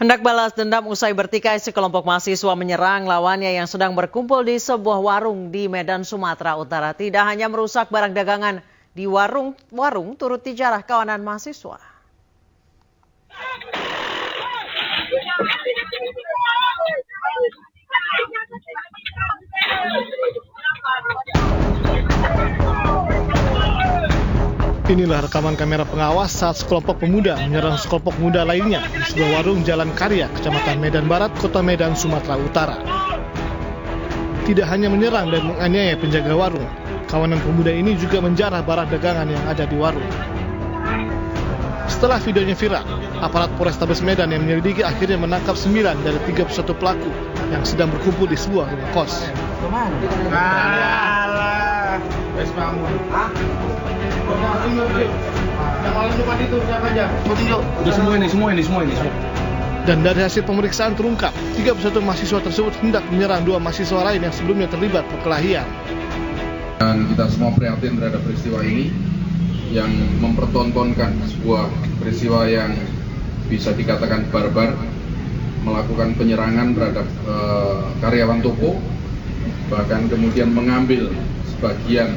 Hendak balas dendam usai bertikai, sekelompok mahasiswa menyerang lawannya yang sedang berkumpul di sebuah warung di Medan, Sumatera Utara. Tidak hanya merusak barang dagangan di warung turut dijarah kawanan mahasiswa. Inilah rekaman kamera pengawas saat sekelompok pemuda menyerang sekelompok pemuda lainnya di sebuah warung Jalan Karya, Kecamatan Medan Barat, Kota Medan, Sumatera Utara. Tidak hanya menyerang dan menganiaya penjaga warung, kawanan pemuda ini juga menjarah barang dagangan yang ada di warung. Setelah videonya viral, aparat Polrestabes Medan yang menyelidiki akhirnya menangkap 9 dari 31 pelaku yang sedang berkumpul di sebuah rumah kos. Dan dari hasil pemeriksaan terungkap, 31 mahasiswa tersebut hendak menyerang 2 mahasiswa lain yang sebelumnya terlibat perkelahian. Dan kita semua prihatin terhadap peristiwa ini yang mempertontonkan sebuah peristiwa yang bisa dikatakan barbar, melakukan penyerangan terhadap karyawan toko, bahkan kemudian mengambil sebagian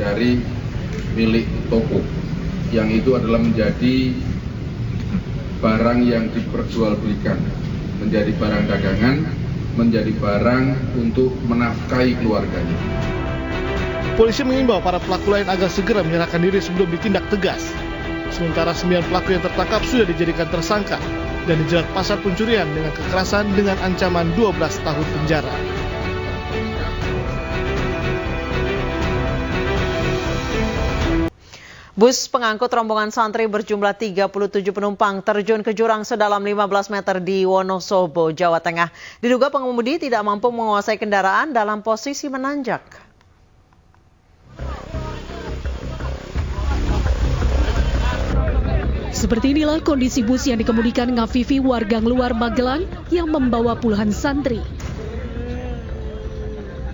dari milik toko, yang itu adalah menjadi barang yang diperjualbelikan, menjadi barang dagangan, menjadi barang untuk menafkahi keluarganya. Polisi mengimbau para pelaku lain agar segera menyerahkan diri sebelum ditindak tegas. Sementara 9 pelaku yang tertangkap sudah dijadikan tersangka dan dijerat pasal pencurian dengan kekerasan dengan ancaman 12 tahun penjara. Bus pengangkut rombongan santri berjumlah 37 penumpang terjun ke jurang sedalam 15 meter di Wonosobo, Jawa Tengah. Diduga pengemudi tidak mampu menguasai kendaraan dalam posisi menanjak. Seperti inilah kondisi bus yang dikemudikan Ngafifi warga luar Magelang yang membawa puluhan santri.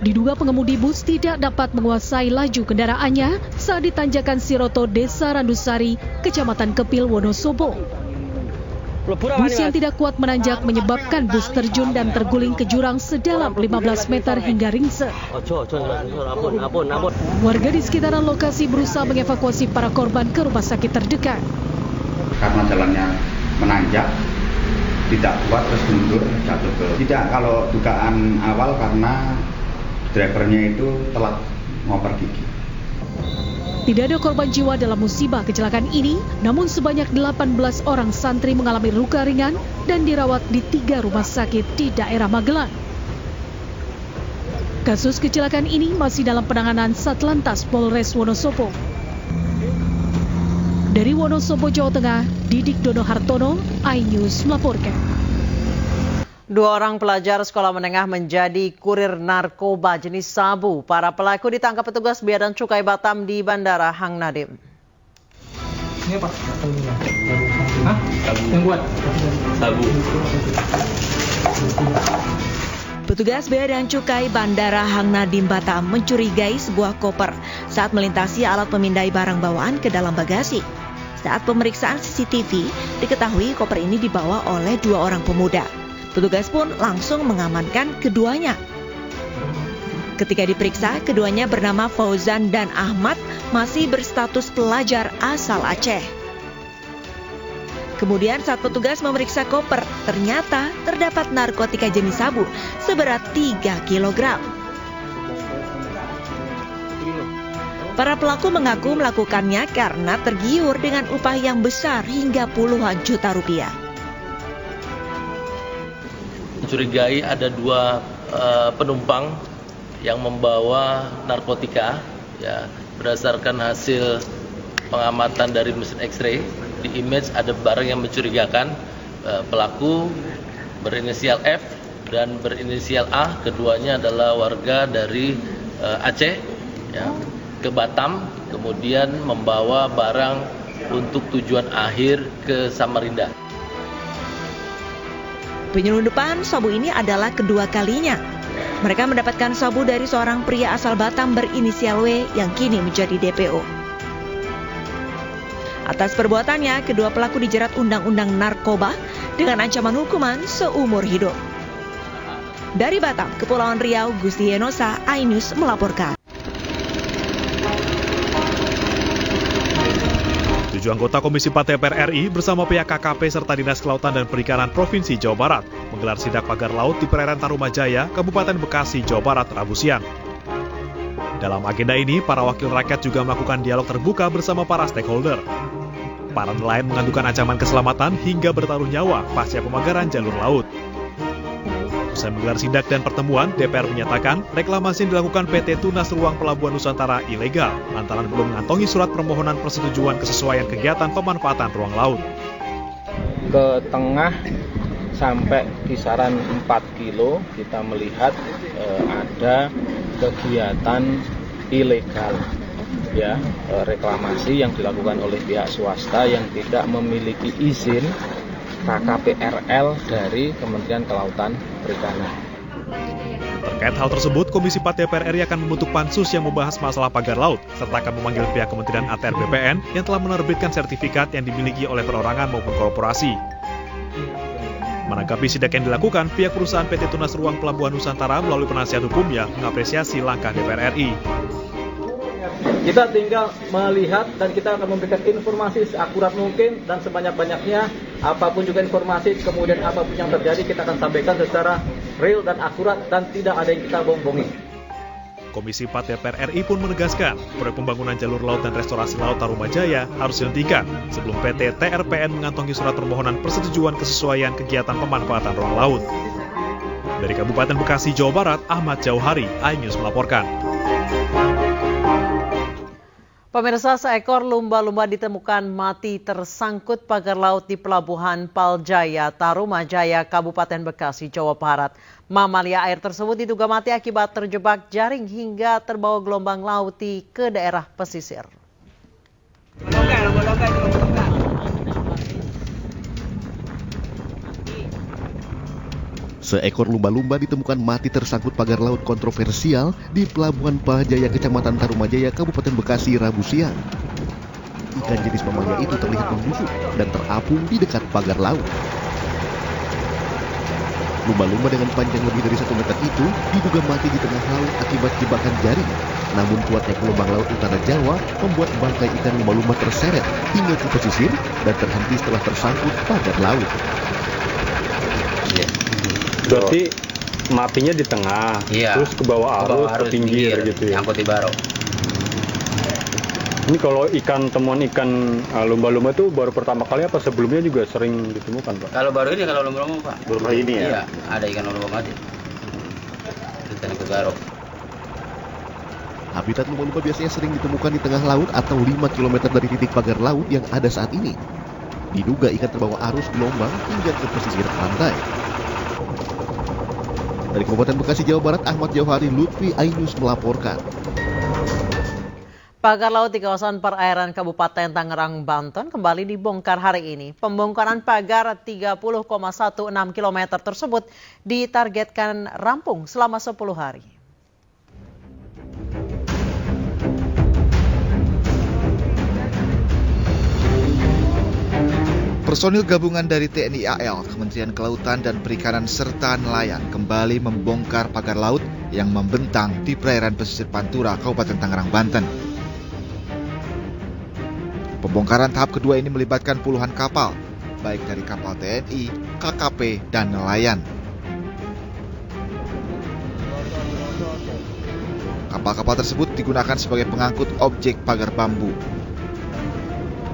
Diduga pengemudi bus tidak dapat menguasai laju kendaraannya saat di tanjakan Siroto, Desa Randusari, Kecamatan Kepil, Wonosobo. Bus yang tidak kuat menanjak menyebabkan bus terjun dan terguling ke jurang sedalam 15 meter hingga ringsek. Warga di sekitaran lokasi berusaha mengevakuasi para korban ke rumah sakit terdekat. Karena jalannya menanjak, tidak kuat terus mundur jatuh ke. Tidak, kalau dugaan awal karena drivernya itu telat ngoper gigi. Tidak ada korban jiwa dalam musibah kecelakaan ini, namun sebanyak 18 orang santri mengalami luka ringan dan dirawat di 3 rumah sakit di daerah Magelang. Kasus kecelakaan ini masih dalam penanganan Satlantas Polres Wonosobo. Dari Wonosobo, Jawa Tengah, Didik Dono Hartono, iNews melaporkan. 2 orang pelajar sekolah menengah menjadi kurir narkoba jenis sabu. Para pelaku ditangkap petugas Bea dan Cukai Batam di Bandara Hang Nadim. Ini apa? Hah? Yang buat? Sabu. Petugas Bea dan Cukai Bandara Hang Nadim Batam mencurigai sebuah koper saat melintasi alat pemindai barang bawaan ke dalam bagasi. Saat pemeriksaan CCTV, diketahui koper ini dibawa oleh 2 orang pemuda. Petugas pun langsung mengamankan keduanya. Ketika diperiksa, keduanya bernama Fauzan dan Ahmad, masih berstatus pelajar asal Aceh. Kemudian saat petugas memeriksa koper, ternyata terdapat narkotika jenis sabu seberat 3 kg. Para pelaku mengaku melakukannya karena tergiur dengan upah yang besar hingga puluhan juta rupiah. Mencurigai ada 2 penumpang yang membawa narkotika, ya, berdasarkan hasil pengamatan dari mesin X-ray, di image ada barang yang mencurigakan. Pelaku berinisial F dan berinisial A, keduanya adalah warga dari Aceh, ya, ke Batam, kemudian membawa barang untuk tujuan akhir ke Samarinda. Penyelundupan sabu ini adalah kedua kalinya. Mereka mendapatkan sabu dari seorang pria asal Batam berinisial W yang kini menjadi DPO. Atas perbuatannya, kedua pelaku dijerat Undang-Undang Narkoba dengan ancaman hukuman seumur hidup. Dari Batam, Kepulauan Riau, Gusti Henosa, iNews melaporkan. 7 anggota Komisi 4 DPR RI bersama pihak KKP serta Dinas Kelautan dan Perikanan Provinsi Jawa Barat menggelar sidak pagar laut di perairan Tarumajaya, Kabupaten Bekasi, Jawa Barat, Rabu siang. Dalam agenda ini, para wakil rakyat juga melakukan dialog terbuka bersama para stakeholder. Para nelayan mengadukan ancaman keselamatan hingga bertaruh nyawa pasca pemagaran jalur laut. Usai menggelar sidak dan pertemuan, DPR menyatakan reklamasi yang dilakukan PT Tunas Ruang Pelabuhan Nusantara ilegal lantaran belum mengantongi surat permohonan persetujuan kesesuaian kegiatan pemanfaatan ruang laut. Ke tengah sampai kisaran 4 kilo kita melihat ada kegiatan ilegal, ya, reklamasi yang dilakukan oleh pihak swasta yang tidak memiliki izin KKPRL dari Kementerian Kelautan Perikanan. Terkait hal tersebut, Komisi 4 DPR RI akan membentuk pansus yang membahas masalah pagar laut, serta akan memanggil pihak Kementerian ATR BPN yang telah menerbitkan sertifikat yang dimiliki oleh perorangan maupun korporasi. Menanggapi sidak yang dilakukan, pihak perusahaan PT Tunas Ruang Pelabuhan Nusantara melalui penasihat hukumnya mengapresiasi langkah DPR RI. Kita tinggal melihat dan kita akan memberikan informasi seakurat mungkin dan sebanyak-banyaknya, apapun juga informasi, kemudian apapun yang terjadi kita akan sampaikan secara real dan akurat dan tidak ada yang kita bohong-bohongi. Komisi 4 DPR RI pun menegaskan proyek pembangunan jalur laut dan restorasi laut Tarumajaya harus dihentikan sebelum PT TRPN mengantongi surat permohonan persetujuan kesesuaian kegiatan pemanfaatan ruang laut. Dari Kabupaten Bekasi, Jawa Barat, Ahmad Jauhari, iNews melaporkan. Pemirsa, seekor lumba-lumba ditemukan mati tersangkut pagar laut di Pelabuhan Paljaya, Tarumajaya, Kabupaten Bekasi, Jawa Barat. Mamalia air tersebut diduga mati akibat terjebak jaring hingga terbawa gelombang lauti ke daerah pesisir. Seekor lumba-lumba ditemukan mati tersangkut pagar laut kontroversial di Pelabuhan Paljaya, Kecamatan Tarumajaya, Kabupaten Bekasi, Rabu siang. Ikan jenis mamalia itu terlihat membusuk dan terapung di dekat pagar laut. Lumba-lumba dengan panjang lebih dari 1 meter itu diduga mati di tengah laut akibat jebakan jaring. Namun kuatnya gelombang laut utara Jawa membuat bangkai ikan lumba-lumba terseret hingga ke pesisir dan terhenti setelah tersangkut pagar laut. Berarti matinya di tengah, terus ke bawah arus, ke pinggir gitu ya? Nyangkut di baro. Ini kalau temuan ikan lumba-lumba itu baru pertama kali apa sebelumnya juga sering ditemukan, Pak? Kalau baru ini, kalau lumba-lumba, Pak. Baru ini ya? Iya, ada ikan lumba mati. Kita ke baro. Habitat lumba-lumba biasanya sering ditemukan di tengah laut atau 5 km dari titik pagar laut yang ada saat ini. Diduga ikan terbawa arus gelombang hingga ke pesisir pantai. Dari Kabupaten Bekasi, Jawa Barat, Ahmad Jauhari, Lutfi, iNews melaporkan. Pagar laut di kawasan perairan Kabupaten Tangerang, Banten kembali dibongkar hari ini. Pembongkaran pagar 30,16 km tersebut ditargetkan rampung selama 10 hari. Personil gabungan dari TNI AL, Kementerian Kelautan dan Perikanan serta nelayan kembali membongkar pagar laut yang membentang di perairan pesisir Pantura, Kabupaten Tangerang, Banten. Pembongkaran tahap kedua ini melibatkan puluhan kapal, baik dari kapal TNI, KKP, dan nelayan. Kapal-kapal tersebut digunakan sebagai pengangkut objek pagar bambu.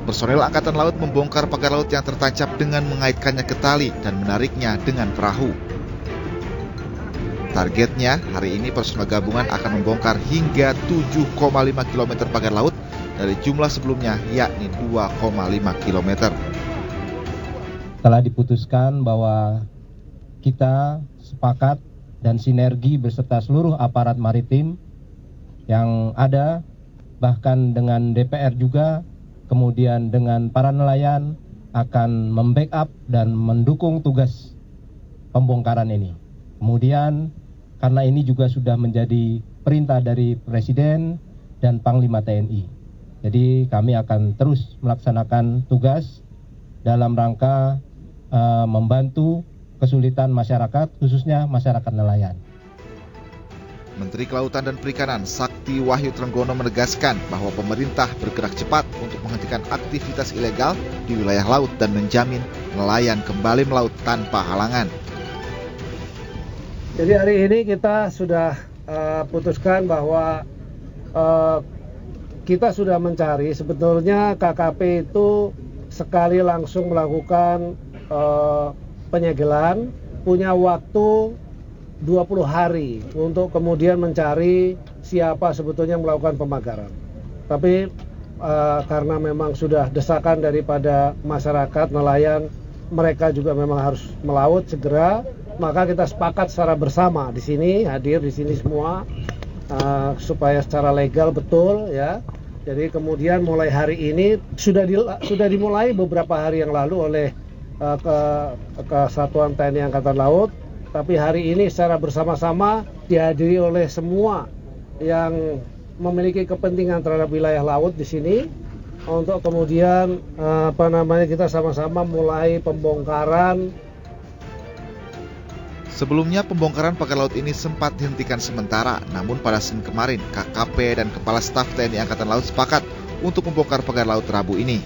Personel Angkatan Laut membongkar pagar laut yang tertancap dengan mengaitkannya ke tali dan menariknya dengan perahu. Targetnya, hari ini personel gabungan akan membongkar hingga 7,5 km pagar laut dari jumlah sebelumnya, yakni 2,5 km. Telah diputuskan bahwa kita sepakat dan sinergi beserta seluruh aparat maritim yang ada, bahkan dengan DPR juga, kemudian dengan para nelayan akan membackup dan mendukung tugas pembongkaran ini. Kemudian karena ini juga sudah menjadi perintah dari Presiden dan Panglima TNI. Jadi kami akan terus melaksanakan tugas dalam rangka membantu kesulitan masyarakat, khususnya masyarakat nelayan. Menteri Kelautan dan Perikanan Sakti Wahyu Trenggono menegaskan bahwa pemerintah bergerak cepat untuk menghentikan aktivitas ilegal di wilayah laut dan menjamin nelayan kembali melaut tanpa halangan. Jadi hari ini kita sudah putuskan bahwa kita sudah mencari, sebetulnya KKP itu sekali langsung melakukan penyegelan, punya waktu 20 hari untuk kemudian mencari siapa sebetulnya yang melakukan pemagaran. Tapi karena memang sudah desakan daripada masyarakat nelayan, mereka juga memang harus melaut segera, maka kita sepakat secara bersama di sini, hadir di sini semua, supaya secara legal betul ya. Jadi kemudian mulai hari ini sudah dimulai beberapa hari yang lalu oleh Kesatuan TNI Angkatan Laut. Tapi hari ini secara bersama-sama dihadiri oleh semua yang memiliki kepentingan terhadap wilayah laut di sini untuk kemudian kita sama-sama mulai pembongkaran. Sebelumnya pembongkaran pagar laut ini sempat dihentikan sementara, namun pada Senin kemarin KKP dan Kepala Staf TNI Angkatan Laut sepakat untuk membongkar pagar laut Rabu ini.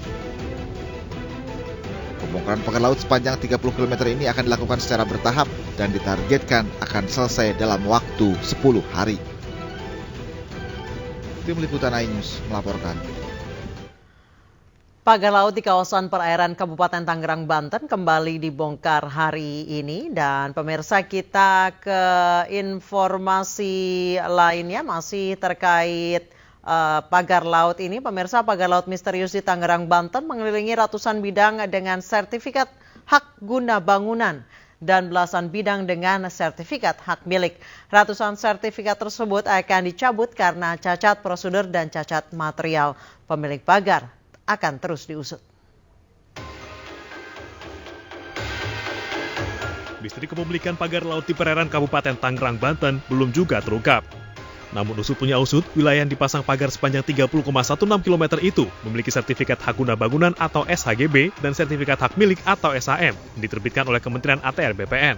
Pembongkaran pagar laut sepanjang 30 km ini akan dilakukan secara bertahap dan ditargetkan akan selesai dalam waktu 10 hari. Tim Liputan iNews melaporkan. Pagar laut di kawasan perairan Kabupaten Tangerang, Banten kembali dibongkar hari ini. Dan pemirsa, kita ke informasi lainnya masih terkait pagar laut ini. Pemirsa, pagar laut misterius di Tangerang, Banten mengelilingi ratusan bidang dengan sertifikat hak guna bangunan dan belasan bidang dengan sertifikat hak milik. Ratusan sertifikat tersebut akan dicabut karena cacat prosedur dan cacat material. Pemilik pagar akan terus diusut. Misteri kepemilikan pagar laut di perairan Kabupaten Tangerang, Banten belum juga terungkap. Namun usut punya usut, wilayah yang dipasang pagar sepanjang 30,16 km itu memiliki sertifikat hak guna bangunan atau SHGB dan sertifikat hak milik atau SHM yang diterbitkan oleh Kementerian ATR BPN.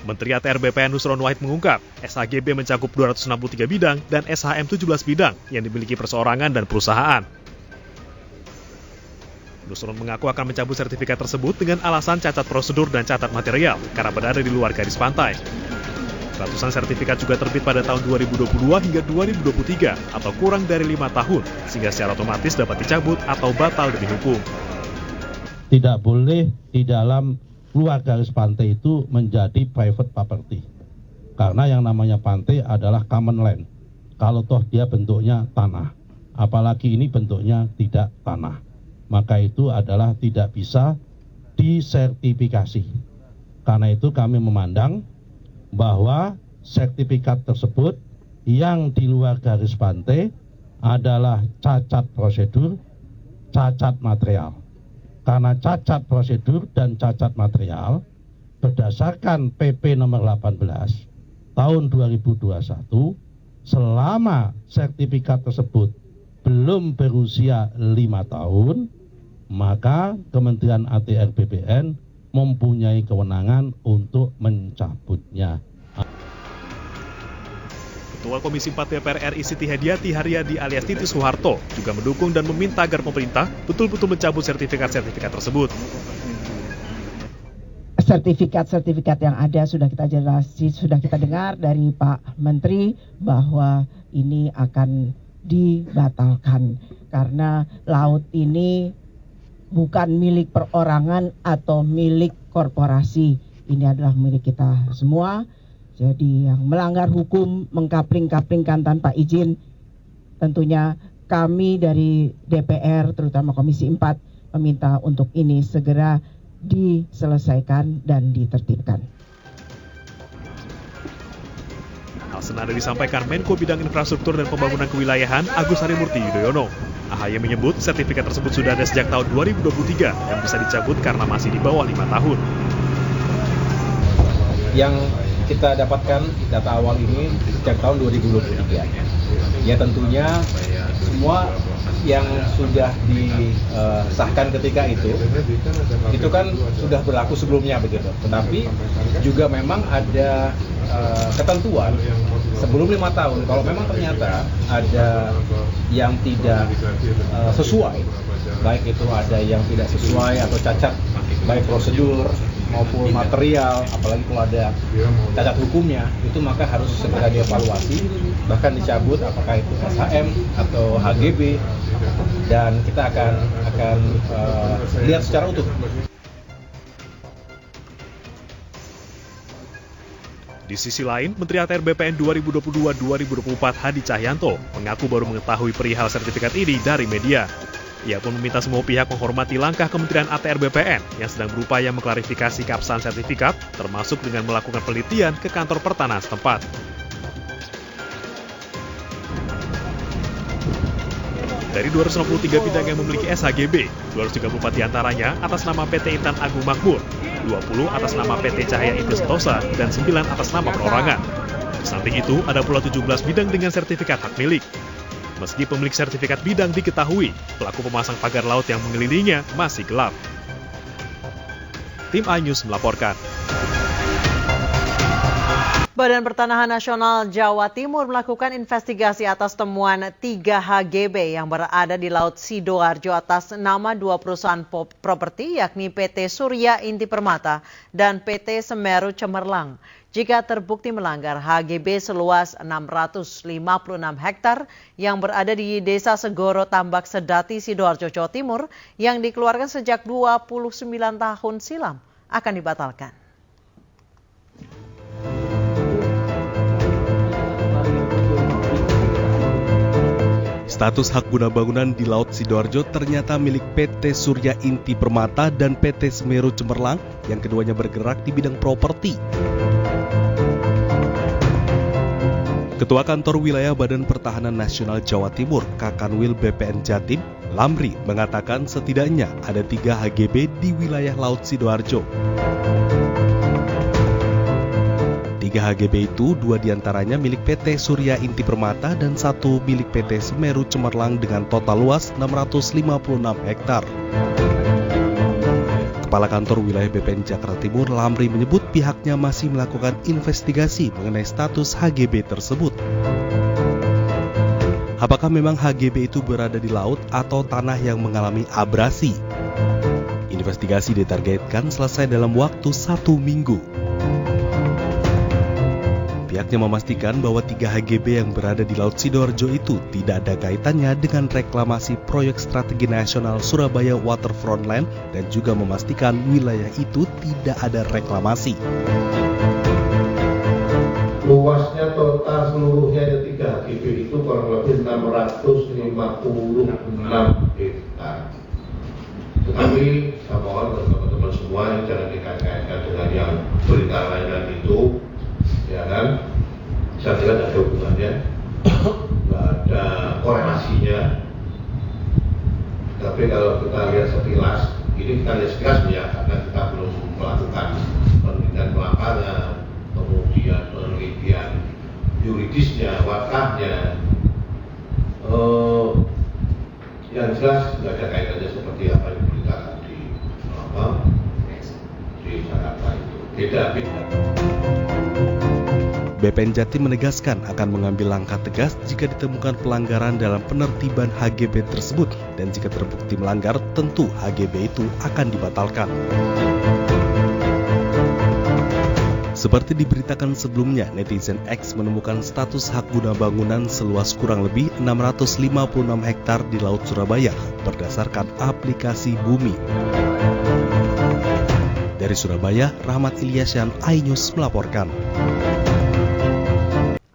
Menteri ATR BPN Nusron Wahid mengungkap, SHGB mencakup 263 bidang dan SHM 17 bidang yang dimiliki perseorangan dan perusahaan. Nusron mengaku akan mencabut sertifikat tersebut dengan alasan cacat prosedur dan cacat material karena berada di luar garis pantai. Ratusan sertifikat juga terbit pada tahun 2022 hingga 2023 atau kurang dari 5 tahun, sehingga secara otomatis dapat dicabut atau batal demi hukum. Tidak boleh di dalam luar garis pantai itu menjadi private property. Karena yang namanya pantai adalah common land. Kalau toh dia bentuknya tanah, apalagi ini bentuknya tidak tanah, maka itu adalah tidak bisa disertifikasi. Karena itu kami memandang bahwa sertifikat tersebut yang di luar garis pantai adalah cacat prosedur, cacat material. Karena cacat prosedur dan cacat material berdasarkan PP nomor 18 tahun 2021, selama sertifikat tersebut belum berusia 5 tahun, maka Kementerian ATR BPN mempunyai kewenangan untuk mencabutnya. Ketua Komisi 4 DPR RI Siti Hadiati Haryadi alias Titi Soeharto juga mendukung dan meminta agar pemerintah betul-betul mencabut sertifikat-sertifikat tersebut. Sertifikat-sertifikat yang ada sudah kita dengar dari Pak Menteri bahwa ini akan dibatalkan karena laut ini bukan milik perorangan atau milik korporasi. Ini adalah milik kita semua. Jadi yang melanggar hukum, mengkapling-kaplingkan tanpa izin, tentunya kami dari DPR, terutama Komisi 4, meminta untuk ini segera diselesaikan dan ditertibkan. Hal senada disampaikan Menko Bidang Infrastruktur dan Pembangunan Kewilayahan Agus Harimurti Yudhoyono. AHY menyebut sertifikat tersebut sudah ada sejak tahun 2023 dan bisa dicabut karena masih di bawah 5 tahun. Yang kita dapatkan data awal ini sejak tahun 2023. Ya tentunya semua yang sudah disahkan ketika itu kan sudah berlaku sebelumnya begitu. Tetapi juga memang ada ketentuan sebelum 5 tahun. Kalau memang ternyata ada yang tidak sesuai, baik itu ada yang tidak sesuai atau cacat baik prosedur maupun material, apalagi kalau ada cacat hukumnya, itu maka harus segera dievaluasi, bahkan dicabut apakah itu SHM atau HGB, dan kita akan lihat secara utuh. Di sisi lain, Menteri ATR BPN 2022-2024 Hadi Cahyanto mengaku baru mengetahui perihal sertifikat ini dari media. Ia pun meminta semua pihak menghormati langkah Kementerian ATR BPN yang sedang berupaya mengklarifikasi keabsahan sertifikat, termasuk dengan melakukan penelitian ke kantor pertanahan setempat. Dari 263 bidang yang memiliki SHGB, 234 diantaranya atas nama PT Intan Agung Makmur, 20 atas nama PT Cahaya Inti Sentosa, dan 9 atas nama perorangan. Di samping itu, ada pula 17 bidang dengan sertifikat hak milik. Meski pemilik sertifikat bidang diketahui, pelaku pemasang pagar laut yang mengelilinginya masih gelap. Tim iNews melaporkan. Badan Pertanahan Nasional Jawa Timur melakukan investigasi atas temuan 3 HGB yang berada di Laut Sidoarjo atas nama 2 perusahaan properti yakni PT Surya Inti Permata dan PT Semeru Cemerlang. Jika terbukti melanggar HGB seluas 656 hektar yang berada di Desa Segoro Tambak Sedati, Sidoarjo, Jawa Timur yang dikeluarkan sejak 29 tahun silam akan dibatalkan. Status hak guna bangunan di Laut Sidoarjo ternyata milik PT Surya Inti Permata dan PT Semeru Cemerlang yang keduanya bergerak di bidang properti. Ketua Kantor Wilayah Badan Pertahanan Nasional Jawa Timur, Kakanwil BPN Jatim, Lamri, mengatakan setidaknya ada 3 HGB di wilayah Laut Sidoarjo. 3 HGB itu 2 diantaranya milik PT Surya Inti Permata dan 1 milik PT Semeru Cemerlang dengan total luas 656 hektar. Kepala Kantor Wilayah BPN Jakarta Timur, Lamri, menyebut pihaknya masih melakukan investigasi mengenai status HGB tersebut. Apakah memang HGB itu berada di laut atau tanah yang mengalami abrasi? Investigasi ditargetkan selesai dalam waktu 1 minggu. Pihaknya memastikan bahwa 3 HGB yang berada di Laut Sidoarjo itu tidak ada kaitannya dengan reklamasi proyek strategi nasional Surabaya Waterfront Land dan juga memastikan wilayah itu tidak ada reklamasi. Luasnya total seluruhnya ada 3 HGB itu kurang lebih 656 hektar. Tetapi saya mohon teman-teman semua jangan dikait-kaitkan dengan yang berita lainnya itu. Ya kan, saya kira tidak ada hubungannya, nggak ada korelasinya. Tapi kalau kita lihat sekilas, ini kita lihat sekilas ya, karena kita belum melakukan penelitian lapangan, kemudian penelitian yuridisnya, wakahnya. Yang jelas nggak ada kaitannya seperti apa yang diberitakan di Jakarta itu. Beda-beda. BPN Jatim menegaskan akan mengambil langkah tegas jika ditemukan pelanggaran dalam penertiban HGB tersebut dan jika terbukti melanggar, tentu HGB itu akan dibatalkan. Seperti diberitakan sebelumnya, netizen X menemukan status hak guna bangunan seluas kurang lebih 656 hektar di Laut Surabaya berdasarkan aplikasi Bumi. Dari Surabaya, Rahmat Ilyasyan, iNews melaporkan.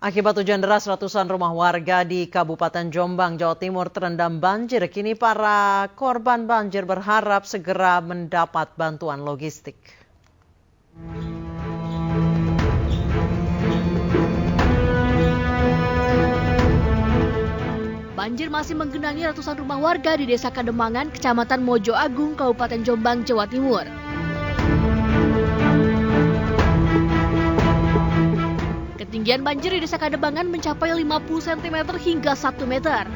Akibat hujan deras, ratusan rumah warga di Kabupaten Jombang, Jawa Timur terendam banjir. Kini para korban banjir berharap segera mendapat bantuan logistik. Banjir masih menggenangi ratusan rumah warga di Desa Kademangan, Kecamatan Mojo Agung, Kabupaten Jombang, Jawa Timur. Ketinggian banjir di Desa Kademangan mencapai 50 cm hingga 1 meter.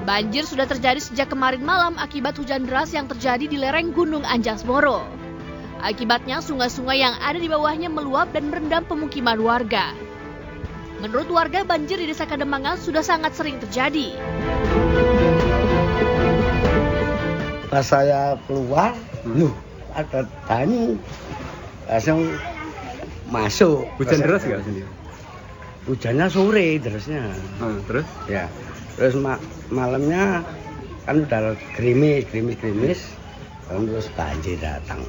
Banjir sudah terjadi sejak kemarin malam akibat hujan deras yang terjadi di lereng Gunung Anjas-Moro. Akibatnya sungai-sungai yang ada di bawahnya meluap dan merendam pemukiman warga. Menurut warga, banjir di Desa Kademangan sudah sangat sering terjadi. Pas saya keluar, ada banyu langsung masuk. Hujan deras nggak sini? Hujannya sore derasnya. Terus? Ya. Terus malamnya kan udah gerimis, terus banjir datang.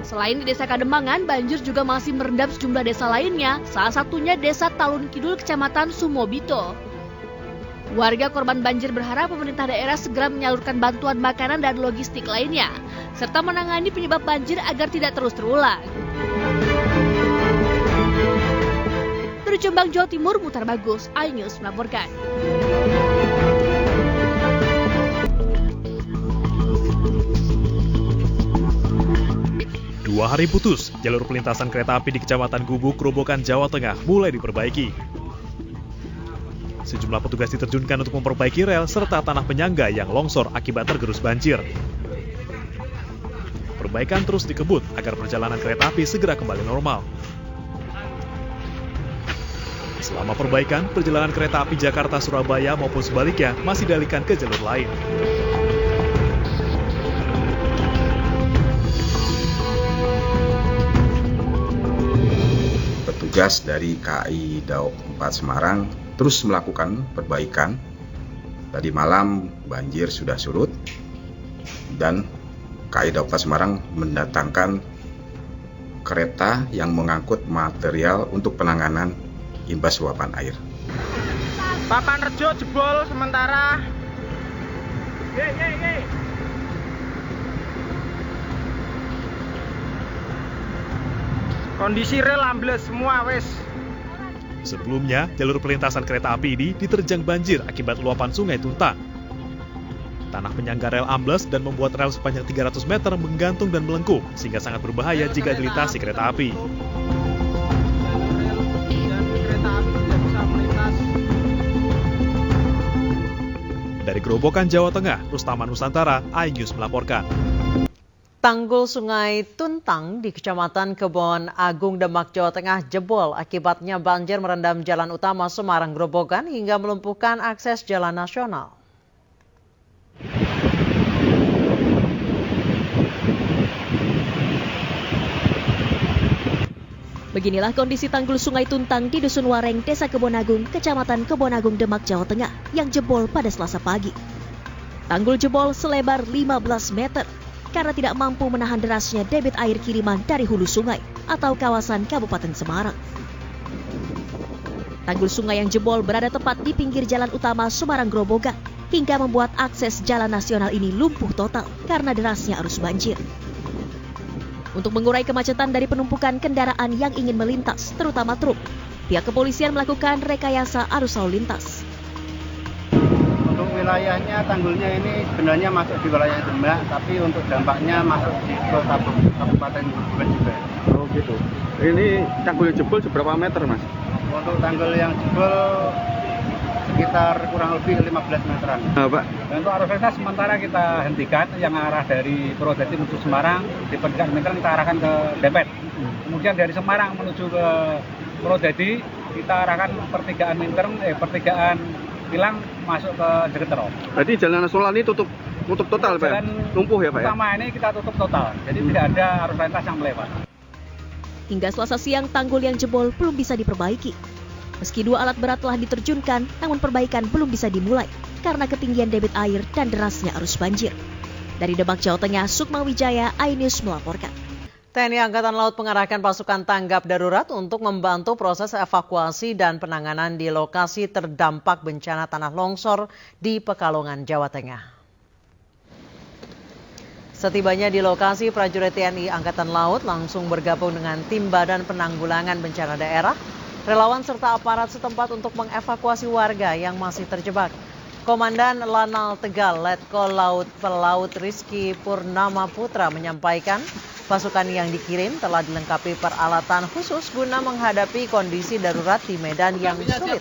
Selain di Desa Kademangan, banjir juga masih merendam sejumlah desa lainnya, salah satunya Desa Talun Kidul, Kecamatan Sumobito. Warga korban banjir berharap pemerintah daerah segera menyalurkan bantuan makanan dan logistik lainnya, serta menangani penyebab banjir agar tidak terus terulang. Dari Jombang, Jawa Timur, Mutar Bagus, iNews melaporkan. Dua hari putus, jalur pelintasan kereta api di Kecamatan Gubuk, Grobogan, Jawa Tengah mulai diperbaiki. Sejumlah petugas diterjunkan untuk memperbaiki rel serta tanah penyangga yang longsor akibat tergerus banjir. Perbaikan terus dikebut agar perjalanan kereta api segera kembali normal. Selama perbaikan, perjalanan kereta api Jakarta-Surabaya maupun sebaliknya masih dialihkan ke jalur lain. Petugas dari KAI Daob 4 Semarang terus melakukan perbaikan. Tadi malam banjir sudah surut dan KAI Daob 4 Semarang mendatangkan kereta yang mengangkut material untuk penanganan imbas luapan air. Papan Rejo jebol sementara. Kondisi rel ambles semua wes. Sebelumnya, jalur pelintasan kereta api ini diterjang banjir akibat luapan Sungai Tuntang. Tanah penyangga rel ambles dan membuat rel sepanjang 300 meter menggantung dan melengkung, sehingga sangat berbahaya jika dilintasi kereta api. Dari Grobogan, Jawa Tengah, Rustaman Nusantara, iNews melaporkan. Tanggul Sungai Tuntang di Kecamatan Kebon Agung, Demak, Jawa Tengah jebol. Akibatnya banjir merendam jalan utama Semarang Grobogan hingga melumpuhkan akses jalan nasional. Beginilah kondisi tanggul Sungai Tuntang di Dusun Wareng, Desa Kebon Agung, Kecamatan Kebon Agung, Demak, Jawa Tengah yang jebol pada Selasa pagi. Tanggul jebol selebar 15 meter karena tidak mampu menahan derasnya debit air kiriman dari hulu sungai atau kawasan Kabupaten Semarang. Tanggul sungai yang jebol berada tepat di pinggir jalan utama Semarang Grobogan hingga membuat akses jalan nasional ini lumpuh total karena derasnya arus banjir. Untuk mengurai kemacetan dari penumpukan kendaraan yang ingin melintas, terutama truk, pihak kepolisian melakukan rekayasa arus lalu lintas. Untuk wilayahnya, tanggulnya ini sebenarnya masuk di wilayah Demak, tapi untuk dampaknya masuk di kota Kabupaten Grobogan juga. Oh gitu. Ini tanggul jebol seberapa meter, Mas? Untuk tanggul yang jebol sekitar kurang lebih 15 meteran. Pak. Dan untuk arus lintas sementara kita hentikan yang arah dari Purwodadi menuju Semarang di pertigaan Minterang kita arahkan ke Depet. Kemudian dari Semarang menuju ke Purwodadi kita arahkan pertigaan Minterang, pertigaan Pilang masuk ke Jeketero. Berarti jalan nasional ini tutup total, Pak. Lumpuh ya, Pak ya? Pertama ini kita tutup total. Jadi tidak ada arus lintas yang melewat. Hingga Selasa siang tanggul yang jebol belum bisa diperbaiki. Meski 2 alat berat telah diterjunkan, namun perbaikan belum bisa dimulai karena ketinggian debit air dan derasnya arus banjir. Dari Demak, Jawa Tengah, Sukma Wijaya, iNews melaporkan. TNI Angkatan Laut mengerahkan pasukan tanggap darurat untuk membantu proses evakuasi dan penanganan di lokasi terdampak bencana tanah longsor di Pekalongan, Jawa Tengah. Setibanya di lokasi, prajurit TNI Angkatan Laut langsung bergabung dengan tim Badan Penanggulangan Bencana Daerah, relawan serta aparat setempat untuk mengevakuasi warga yang masih terjebak. Komandan Lanal Tegal, Letkol Laut Pelaut Rizky Purnama Putra menyampaikan Pasukan yang dikirim telah dilengkapi peralatan khusus guna menghadapi kondisi darurat di medan yang sulit.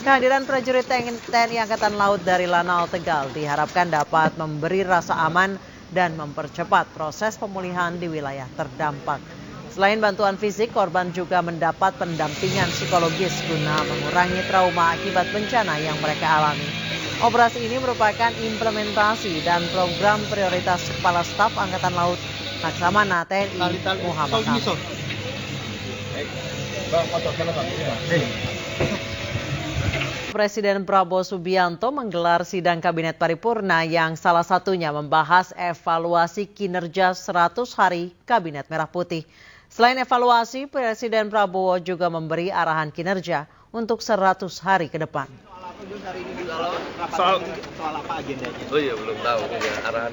Kehadiran prajurit TNI Angkatan Laut dari Lanal Tegal diharapkan dapat memberi rasa aman dan mempercepat proses pemulihan di wilayah terdampak. Selain bantuan fisik, korban juga mendapat pendampingan psikologis guna mengurangi trauma akibat bencana yang mereka alami. Operasi ini merupakan implementasi dan program prioritas Kepala Staf Angkatan Laut Laksamana TNI Muhammad Hafiz. Presiden Prabowo Subianto menggelar sidang Kabinet Paripurna yang salah satunya membahas evaluasi kinerja 100 hari Kabinet Merah Putih. Selain evaluasi, Presiden Prabowo juga memberi arahan kinerja untuk 100 hari ke depan. Soal apa agendanya? Oh iya, belum tahu arahan.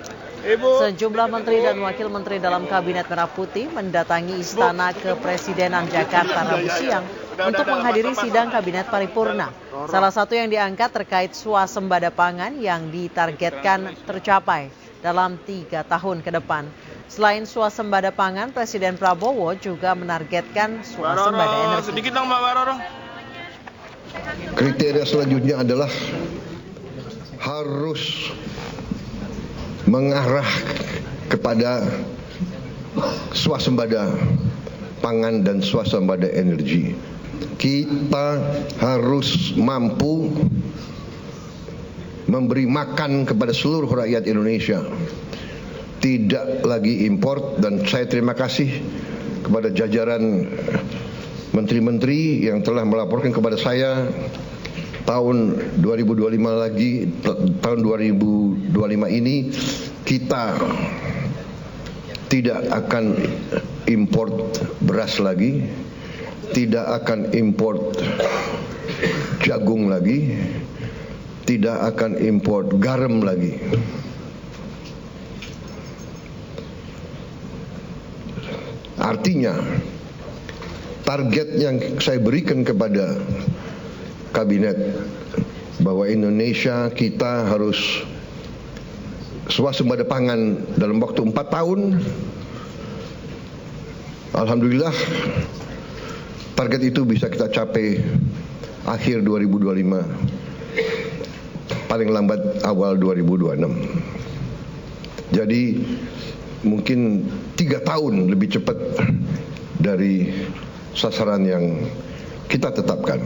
Sejumlah menteri dan wakil menteri dalam Kabinet Merah Putih mendatangi Istana Kepresidenan Jakarta Rabu siang untuk menghadiri sidang Kabinet Paripurna. Salah satu yang diangkat terkait swasembada pangan yang ditargetkan tercapai dalam 3 tahun ke depan. Selain swasembada pangan, Presiden Prabowo juga menargetkan swasembada energi. Sedikit dong, Mbak Waroro. Kriteria selanjutnya adalah harus mengarah kepada swasembada pangan dan swasembada energi. Kita harus mampu memberi makan kepada seluruh rakyat Indonesia. Tidak lagi import, dan saya terima kasih kepada jajaran menteri-menteri yang telah melaporkan kepada saya tahun 2025 lagi, tahun 2025 ini kita tidak akan import beras lagi, tidak akan import jagung lagi, tidak akan import garam lagi. Artinya, target yang saya berikan kepada Kabinet bahwa Indonesia kita harus swasembada pangan dalam waktu 4 tahun. Alhamdulillah target itu bisa kita capai akhir 2025, paling lambat awal 2026. Jadi mungkin 3 tahun lebih cepat dari sasaran yang kita tetapkan.